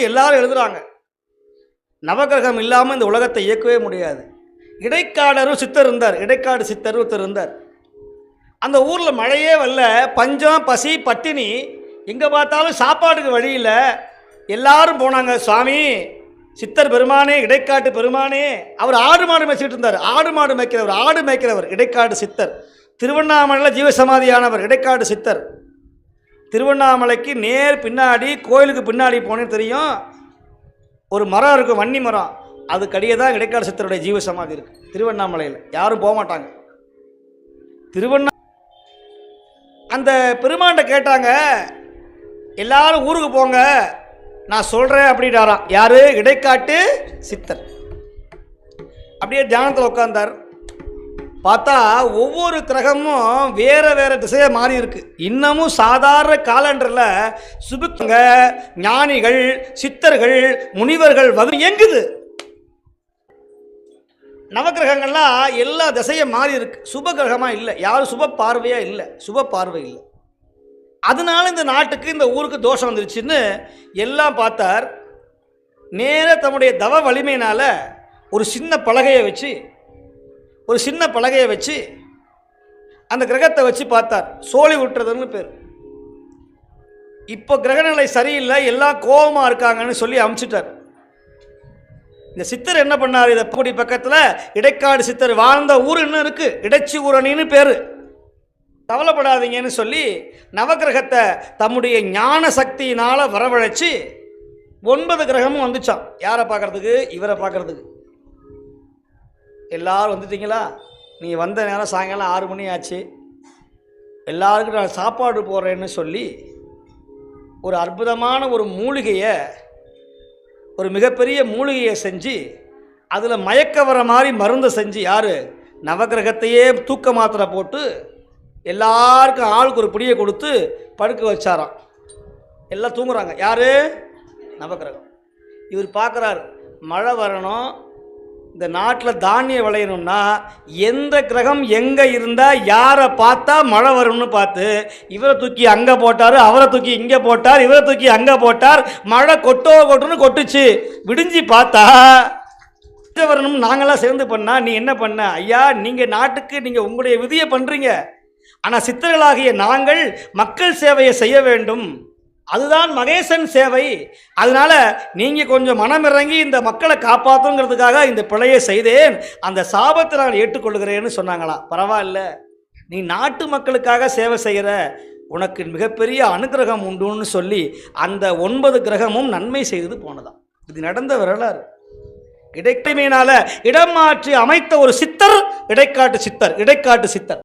எல்லாரும் எழுதுறாங்க. நவகிரகம் இல்லாமல் இந்த உலகத்தை இயக்கவே முடியாது. இடைக்காடரு சித்தர் இருந்தார். இடைக்காடு சித்தர் ஒருத்தர் இருந்தார். அந்த ஊரில் மழையே வரல, பஞ்சம் பசி பட்டினி, எங்கே பார்த்தாலும் சாப்பாட்டுக்கு வழி இல்லை. எல்லாரும் போனாங்க. சுவாமி சித்தர் பெருமானே, இடைக்காட்டு பெருமானே. அவர் ஆடு மாடு மேய்ச்சிட்டு இருந்தார். ஆடு மாடு மேய்க்கிறவர், ஆடு மேய்க்கிறவர் இடைக்காடு சித்தர். திருவண்ணாமலையில் ஜீவசமாதியானவர் இடைக்காடு சித்தர். திருவண்ணாமலைக்கு நேர் பின்னாடி, கோயிலுக்கு பின்னாடி போனேன்னு தெரியும், ஒரு மரம் இருக்கும், வன்னி மரம். அதுக்கடியே தான் இடைக்காடு சித்தருடைய ஜீவசமாதி இருக்குது திருவண்ணாமலையில். யாரும் போக மாட்டாங்க. அந்த பெருமாண்ட கேட்டாங்க, எல்லாரும் ஊருக்கு போங்க, நான் சொல்கிறேன் அப்படின்றாராம். யார்? இடைக்காட்டு சித்தர். அப்படியே தியானத்தில் உட்கார்ந்தார். பார்த்தா ஒவ்வொரு கிரகமும் வேற வேற திசையை மாறி இருக்கு. இன்னமும் சாதாரண காலண்டரில் சுபுங்க, ஞானிகள், சித்தர்கள், முனிவர்கள் வகை இயங்குது. நவகிரகங்கள்லாம் எல்லா திசையும் மாறி இருக்கு. சுப கிரகமாக இல்லை, யாரும் சுப பார்வையாக இல்லை, சுப பார்வை இல்லை. அதனால இந்த நாட்டுக்கு, இந்த ஊருக்கு தோஷம் வந்துருச்சுன்னு எல்லாம் பார்த்தார். நேர தம்முடைய தவ வலிமையினால் ஒரு சின்ன பலகையை வச்சு அந்த கிரகத்தை வச்சு பார்த்தார். சோழி விட்டுறதுன்னு பேர். இப்போ கிரகநிலை சரியில்லை, எல்லாம் கோபமாக இருக்காங்கன்னு சொல்லி அமுச்சிட்டார். இந்த சித்தர் என்ன பண்ணார்? இதை பக்கத்தில் இடைக்காடு சித்தர் வாழ்ந்த ஊர் இன்னும் இருக்கு, இடைச்சி ஊரணின்னு பேர். கவலைப்படாதீங்கன்னு சொல்லி நவகிரகத்தை தம்முடைய ஞான சக்தியினால் வரவழைச்சி 9 கிரகமும் வந்துச்சான். யாரை பார்க்கறதுக்கு? இவரை பார்க்கறதுக்கு. எல்லாரும் வந்துட்டீங்களா? நீங்கள் வந்த நேரம் சாயங்காலம் 6 மணி ஆச்சு. எல்லாருக்கும் நான் சாப்பாடு போடுறேன்னு சொல்லி ஒரு அற்புதமான ஒரு மூலிகையை, ஒரு மிகப்பெரிய மூலிகையை செஞ்சு அதில் மயக்க வர மாதிரி மருந்தை செஞ்சு, யார்? நவகிரகத்தையே தூக்க மாத்திரை போட்டு எல்லாருக்கும் ஆளுக்கு ஒரு பிடியை கொடுத்து படுக்க வச்சாராம். எல்லாம் தூங்குறாங்க. யார்? நவகிரகம். இவர் பார்க்குறார், மழை வரணும், இந்த நாட்டில் தானியம் விளையணும்னா எந்த கிரகம் எங்கே இருந்தால் யாரை பார்த்தா மழை வரும்னு பார்த்து இவரை தூக்கி அங்கே போட்டார், அவரை தூக்கி இங்கே போட்டார், இவரை தூக்கி அங்கே போட்டார். மழை கொட்டுன்னு கொட்டுச்சு. விடிஞ்சு பார்த்தா வரணும். நாங்களாம் சேர்ந்து பண்ணா நீ என்ன பண்ண? ஐயா, நீங்கள் நாட்டுக்கு நீங்கள் உங்களுடைய விதியை பண்ணுறீங்க, ஆனால் சித்தர்களாகிய நாங்கள் மக்கள் சேவையை செய்ய வேண்டும். அதுதான் மகேசன் சேவை. அதனால நீங்கள் கொஞ்சம் மனமிறங்கி இந்த மக்களை காப்பாற்றுங்கிறதுக்காக இந்த பிழையை செய்தேன், அந்த சாபத்தை நான் ஏற்றுக்கொள்கிறேன்னு சொன்னாங்களாம். பரவாயில்ல, நீ நாட்டு மக்களுக்காக சேவை செய்கிற, உனக்கு மிகப்பெரிய அனுகிரகம் உண்டுன்னு சொல்லி அந்த 9 கிரகமும் நன்மை செய்து போனதாம். இது நடந்த வரலாறு. இடைக்கிழமையினால இடம் மாற்றி அமைத்த ஒரு சித்தர் இடைக்காட்டு சித்தர்.